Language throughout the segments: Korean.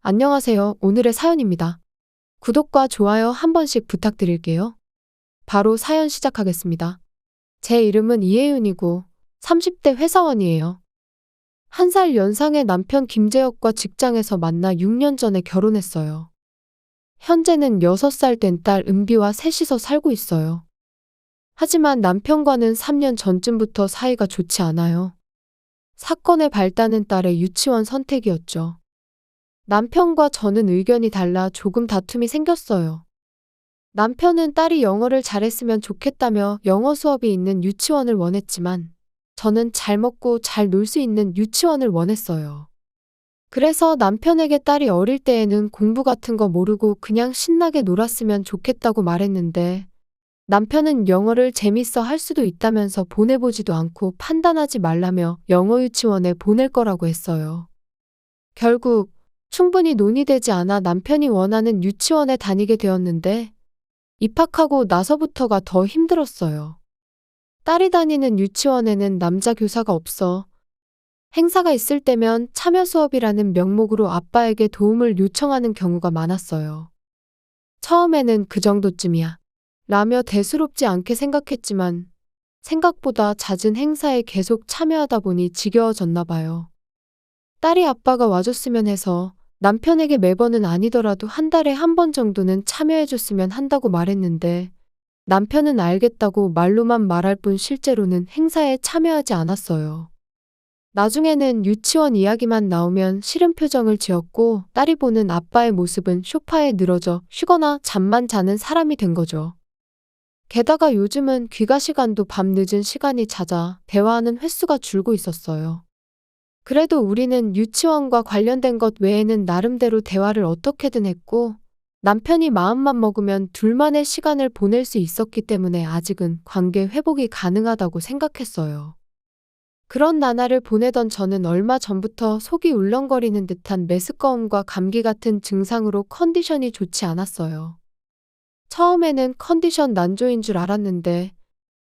안녕하세요. 오늘의 사연입니다. 구독과 좋아요 한 번씩 부탁드릴게요. 바로 사연 시작하겠습니다. 제 이름은 이혜윤이고 30대 회사원이에요. 한 살 연상의 남편 김재혁과 직장에서 만나 6년 전에 결혼했어요. 현재는 6살 된 딸 은비와 셋이서 살고 있어요. 하지만 남편과는 3년 전쯤부터 사이가 좋지 않아요. 사건의 발단은 딸의 유치원 선택이었죠. 남편과 저는 의견이 달라 조금 다툼이 생겼어요. 남편은 딸이 영어를 잘했으면 좋겠다며 영어 수업이 있는 유치원을 원했지만 저는 잘 먹고 잘 놀 수 있는 유치원을 원했어요. 그래서 남편에게 딸이 어릴 때에는 공부 같은 거 모르고 그냥 신나게 놀았으면 좋겠다고 말했는데 남편은 영어를 재밌어 할 수도 있다면서 보내보지도 않고 판단하지 말라며 영어 유치원에 보낼 거라고 했어요. 결국 충분히 논의되지 않아 남편이 원하는 유치원에 다니게 되었는데 입학하고 나서부터가 더 힘들었어요. 딸이 다니는 유치원에는 남자 교사가 없어 행사가 있을 때면 참여 수업이라는 명목으로 아빠에게 도움을 요청하는 경우가 많았어요. 처음에는 그 정도쯤이야 라며 대수롭지 않게 생각했지만 생각보다 잦은 행사에 계속 참여하다 보니 지겨워졌나 봐요. 딸이 아빠가 와줬으면 해서 남편에게 매번은 아니더라도 한 달에 한 번 정도는 참여해줬으면 한다고 말했는데 남편은 알겠다고 말로만 말할 뿐 실제로는 행사에 참여하지 않았어요. 나중에는 유치원 이야기만 나오면 싫은 표정을 지었고 딸이 보는 아빠의 모습은 소파에 늘어져 쉬거나 잠만 자는 사람이 된 거죠. 게다가 요즘은 귀가 시간도 밤 늦은 시간이 잦아 대화하는 횟수가 줄고 있었어요. 그래도 우리는 유치원과 관련된 것 외에는 나름대로 대화를 어떻게든 했고 남편이 마음만 먹으면 둘만의 시간을 보낼 수 있었기 때문에 아직은 관계 회복이 가능하다고 생각했어요. 그런 나날을 보내던 저는 얼마 전부터 속이 울렁거리는 듯한 메스꺼움과 감기 같은 증상으로 컨디션이 좋지 않았어요. 처음에는 컨디션 난조인 줄 알았는데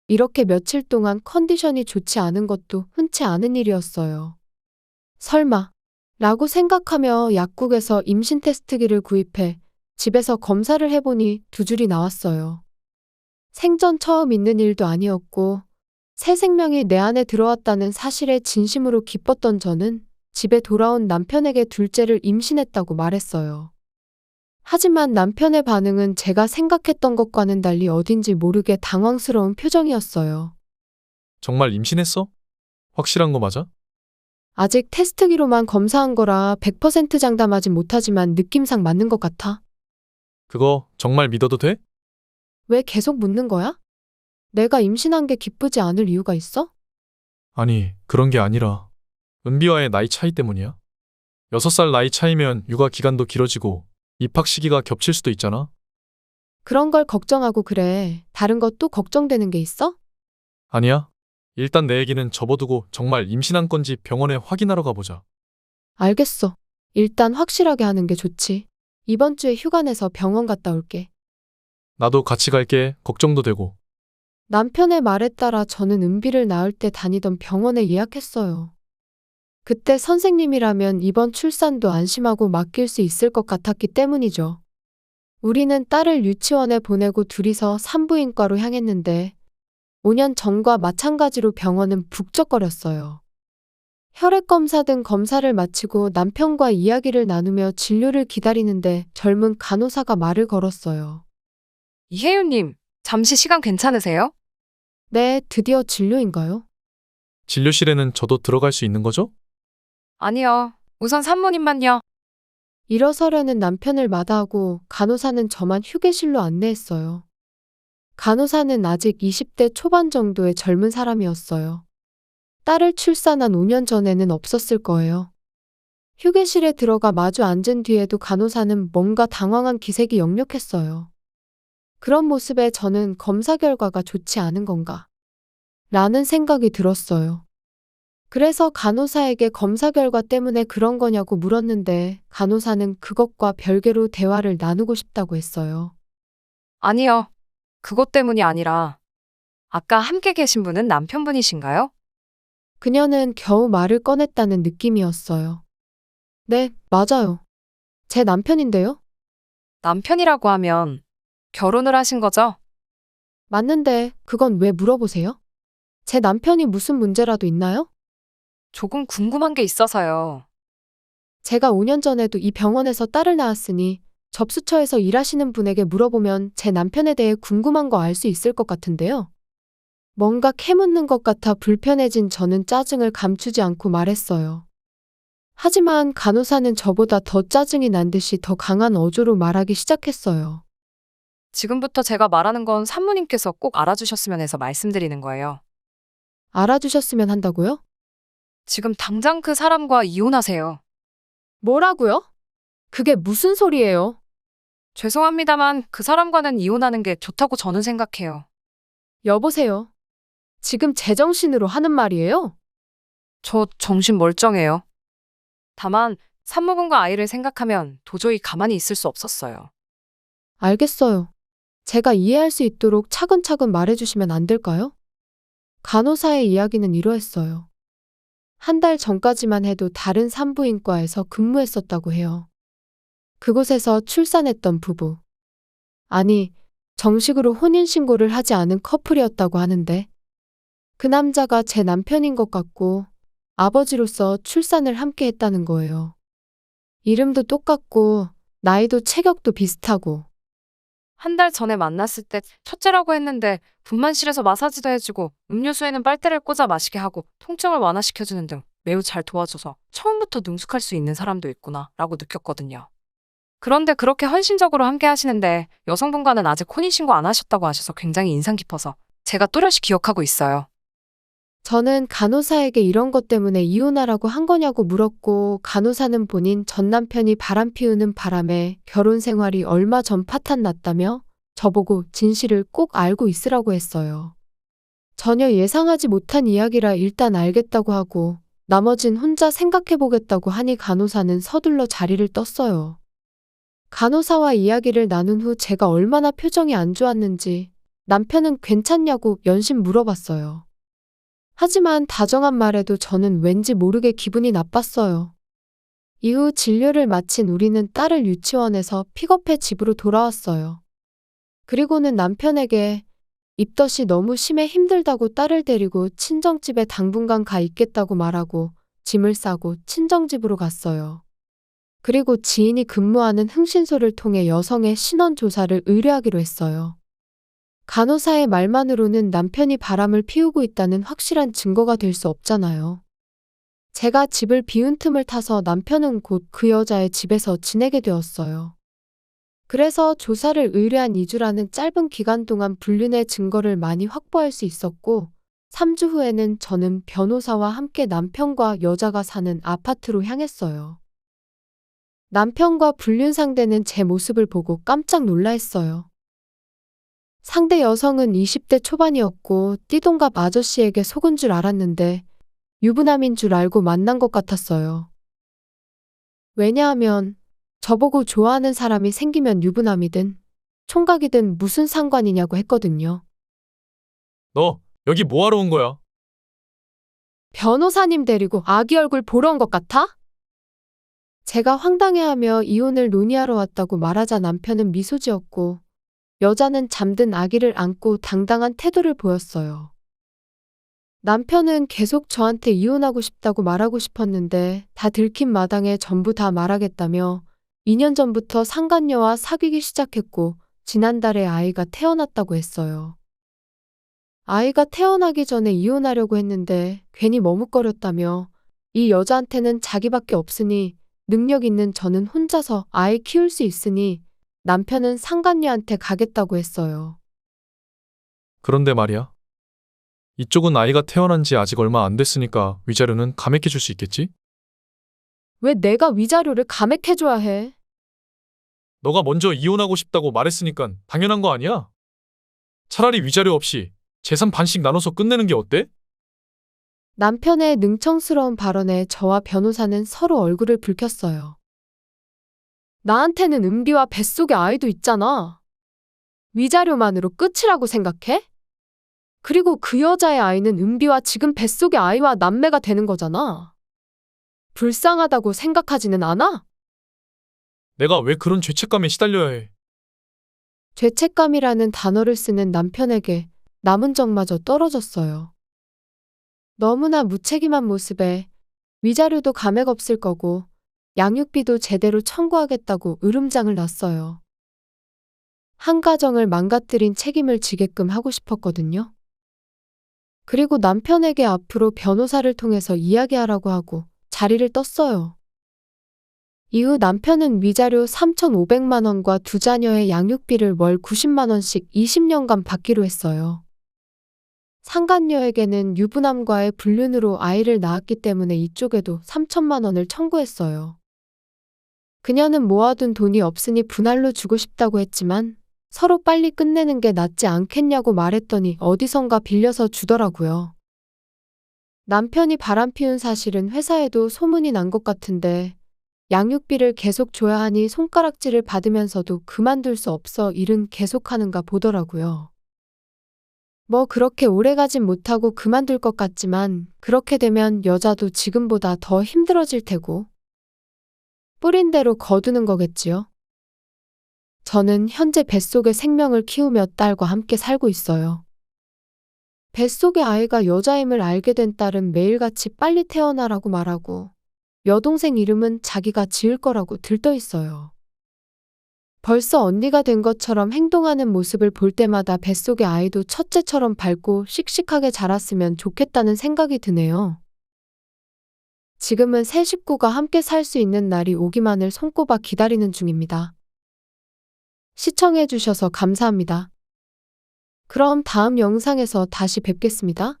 이렇게 며칠 동안 컨디션이 좋지 않은 것도 흔치 않은 일이었어요. 설마 라고 생각하며 약국에서 임신 테스트기를 구입해 집에서 검사를 해보니 두 줄이 나왔어요. 생전 처음 있는 일도 아니었고 새 생명이 내 안에 들어왔다는 사실에 진심으로 기뻤던 저는 집에 돌아온 남편에게 둘째를 임신했다고 말했어요. 하지만 남편의 반응은 제가 생각했던 것과는 달리 어딘지 모르게 당황스러운 표정이었어요. 정말 임신했어? 확실한 거 맞아? 아직 테스트기로만 검사한 거라 100% 장담하진 못하지만 느낌상 맞는 것 같아. 그거 정말 믿어도 돼? 왜 계속 묻는 거야? 내가 임신한 게 기쁘지 않을 이유가 있어? 아니, 그런 게 아니라 은비와의 나이 차이 때문이야. 6살 나이 차이면 육아 기간도 길어지고 입학 시기가 겹칠 수도 있잖아. 그런 걸 걱정하고 그래. 다른 것도 걱정되는 게 있어? 아니야. 일단 내 얘기는 접어두고 정말 임신한 건지 병원에 확인하러 가보자. 알겠어. 일단 확실하게 하는 게 좋지. 이번 주에 휴가 내서 병원 갔다 올게. 나도 같이 갈게. 걱정도 되고. 남편의 말에 따라 저는 은비를 낳을 때 다니던 병원에 예약했어요. 그때 선생님이라면 이번 출산도 안심하고 맡길 수 있을 것 같았기 때문이죠. 우리는 딸을 유치원에 보내고 둘이서 산부인과로 향했는데 5년 전과 마찬가지로 병원은 북적거렸어요. 혈액검사 등 검사를 마치고 남편과 이야기를 나누며 진료를 기다리는데 젊은 간호사가 말을 걸었어요. 이혜윤님, 잠시 시간 괜찮으세요? 네, 드디어 진료인가요? 진료실에는 저도 들어갈 수 있는 거죠? 아니요. 우선 산모님만요. 일어서려는 남편을 마다하고 간호사는 저만 휴게실로 안내했어요. 간호사는 아직 20대 초반 정도의 젊은 사람이었어요. 딸을 출산한 5년 전에는 없었을 거예요. 휴게실에 들어가 마주 앉은 뒤에도 간호사는 뭔가 당황한 기색이 역력했어요. 그런 모습에 저는 검사 결과가 좋지 않은 건가? 라는 생각이 들었어요. 그래서 간호사에게 검사 결과 때문에 그런 거냐고 물었는데 간호사는 그것과 별개로 대화를 나누고 싶다고 했어요. 아니요. 그것 때문이 아니라 아까 함께 계신 분은 남편분이신가요? 그녀는 겨우 말을 꺼냈다는 느낌이었어요. 네, 맞아요. 제 남편인데요. 남편이라고 하면 결혼을 하신 거죠? 맞는데 그건 왜 물어보세요? 제 남편이 무슨 문제라도 있나요? 조금 궁금한 게 있어서요. 제가 5년 전에도 이 병원에서 딸을 낳았으니 접수처에서 일하시는 분에게 물어보면 제 남편에 대해 궁금한 거 알 수 있을 것 같은데요. 뭔가 캐묻는 것 같아 불편해진 저는 짜증을 감추지 않고 말했어요. 하지만 간호사는 저보다 더 짜증이 난 듯이 더 강한 어조로 말하기 시작했어요. 지금부터 제가 말하는 건 산모님께서 꼭 알아주셨으면 해서 말씀드리는 거예요. 알아주셨으면 한다고요? 지금 당장 그 사람과 이혼하세요. 뭐라고요? 그게 무슨 소리예요? 죄송합니다만 그 사람과는 이혼하는 게 좋다고 저는 생각해요. 여보세요. 지금 제정신으로 하는 말이에요? 저 정신 멀쩡해요. 다만 산모분과 아이를 생각하면 도저히 가만히 있을 수 없었어요. 알겠어요. 제가 이해할 수 있도록 차근차근 말해주시면 안 될까요? 간호사의 이야기는 이러했어요. 한 달 전까지만 해도 다른 산부인과에서 근무했었다고 해요. 그곳에서 출산했던 부부. 아니, 정식으로 혼인신고를 하지 않은 커플이었다고 하는데, 그 남자가 제 남편인 것 같고, 아버지로서 출산을 함께 했다는 거예요. 이름도 똑같고, 나이도 체격도 비슷하고, 한 달 전에 만났을 때 첫째라고 했는데 분만실에서 마사지도 해주고 음료수에는 빨대를 꽂아 마시게 하고 통증을 완화시켜주는 등 매우 잘 도와줘서 처음부터 능숙할 수 있는 사람도 있구나 라고 느꼈거든요. 그런데 그렇게 헌신적으로 함께 하시는데 여성분과는 아직 혼인신고 안 하셨다고 하셔서 굉장히 인상 깊어서 제가 또렷이 기억하고 있어요. 저는 간호사에게 이런 것 때문에 이혼하라고 한 거냐고 물었고, 간호사는 본인 전 남편이 바람 피우는 바람에 결혼 생활이 얼마 전 파탄 났다며 저보고 진실을 꼭 알고 있으라고 했어요. 전혀 예상하지 못한 이야기라 일단 알겠다고 하고, 나머진 혼자 생각해보겠다고 하니 간호사는 서둘러 자리를 떴어요. 간호사와 이야기를 나눈 후 제가 얼마나 표정이 안 좋았는지 남편은 괜찮냐고 연신 물어봤어요. 하지만 다정한 말에도 저는 왠지 모르게 기분이 나빴어요. 이후 진료를 마친 우리는 딸을 유치원에서 픽업해 집으로 돌아왔어요. 그리고는 남편에게 입덧이 너무 심해 힘들다고 딸을 데리고 친정집에 당분간 가 있겠다고 말하고 짐을 싸고 친정집으로 갔어요. 그리고 지인이 근무하는 흥신소를 통해 여성의 신원 조사를 의뢰하기로 했어요. 간호사의 말만으로는 남편이 바람을 피우고 있다는 확실한 증거가 될 수 없잖아요. 제가 집을 비운 틈을 타서 남편은 곧 그 여자의 집에서 지내게 되었어요. 그래서 조사를 의뢰한 2주라는 짧은 기간 동안 불륜의 증거를 많이 확보할 수 있었고, 3주 후에는 저는 변호사와 함께 남편과 여자가 사는 아파트로 향했어요. 남편과 불륜 상대는 제 모습을 보고 깜짝 놀라했어요. 상대 여성은 20대 초반이었고 띠동갑 아저씨에게 속은 줄 알았는데 유부남인 줄 알고 만난 것 같았어요. 왜냐하면 저보고 좋아하는 사람이 생기면 유부남이든 총각이든 무슨 상관이냐고 했거든요. 너 여기 뭐하러 온 거야? 변호사님 데리고 아기 얼굴 보러 온 것 같아? 제가 황당해하며 이혼을 논의하러 왔다고 말하자 남편은 미소 지었고 여자는 잠든 아기를 안고 당당한 태도를 보였어요. 남편은 계속 저한테 이혼하고 싶다고 말하고 싶었는데 다 들킨 마당에 전부 다 말하겠다며 2년 전부터 상간녀와 사귀기 시작했고 지난달에 아이가 태어났다고 했어요. 아이가 태어나기 전에 이혼하려고 했는데 괜히 머뭇거렸다며 이 여자한테는 자기밖에 없으니 능력 있는 저는 혼자서 아이 키울 수 있으니 남편은 상간녀한테 가겠다고 했어요. 그런데 말이야. 이쪽은 아이가 태어난 지 아직 얼마 안 됐으니까 위자료는 감액해 줄 수 있겠지? 왜 내가 위자료를 감액해줘야 해? 너가 먼저 이혼하고 싶다고 말했으니까 당연한 거 아니야? 차라리 위자료 없이 재산 반씩 나눠서 끝내는 게 어때? 남편의 능청스러운 발언에 저와 변호사는 서로 얼굴을 붉혔어요. 나한테는 은비와 뱃속에 아이도 있잖아. 위자료만으로 끝이라고 생각해? 그리고 그 여자의 아이는 은비와 지금 뱃속의 아이와 남매가 되는 거잖아. 불쌍하다고 생각하지는 않아? 내가 왜 그런 죄책감에 시달려야 해? 죄책감이라는 단어를 쓰는 남편에게 남은 정마저 떨어졌어요. 너무나 무책임한 모습에 위자료도 감액 없을 거고 양육비도 제대로 청구하겠다고 으름장을 놨어요. 한 가정을 망가뜨린 책임을 지게끔 하고 싶었거든요. 그리고 남편에게 앞으로 변호사를 통해서 이야기하라고 하고 자리를 떴어요. 이후 남편은 위자료 3,500만 원과 두 자녀의 양육비를 월 90만 원씩 20년간 받기로 했어요. 상간녀에게는 유부남과의 불륜으로 아이를 낳았기 때문에 이쪽에도 3천만 원을 청구했어요. 그녀는 모아둔 돈이 없으니 분할로 주고 싶다고 했지만 서로 빨리 끝내는 게 낫지 않겠냐고 말했더니 어디선가 빌려서 주더라고요. 남편이 바람피운 사실은 회사에도 소문이 난 것 같은데 양육비를 계속 줘야 하니 손가락질을 받으면서도 그만둘 수 없어 일은 계속하는가 보더라고요. 뭐 그렇게 오래 가진 못하고 그만둘 것 같지만 그렇게 되면 여자도 지금보다 더 힘들어질 테고 뿌린 대로 거두는 거겠지요. 저는 현재 뱃속에 생명을 키우며 딸과 함께 살고 있어요. 뱃속의 아이가 여자임을 알게 된 딸은 매일같이 빨리 태어나라고 말하고 여동생 이름은 자기가 지을 거라고 들떠 있어요. 벌써 언니가 된 것처럼 행동하는 모습을 볼 때마다 뱃속의 아이도 첫째처럼 밝고 씩씩하게 자랐으면 좋겠다는 생각이 드네요. 지금은 세 식구가 함께 살 수 있는 날이 오기만을 손꼽아 기다리는 중입니다. 시청해주셔서 감사합니다. 그럼 다음 영상에서 다시 뵙겠습니다.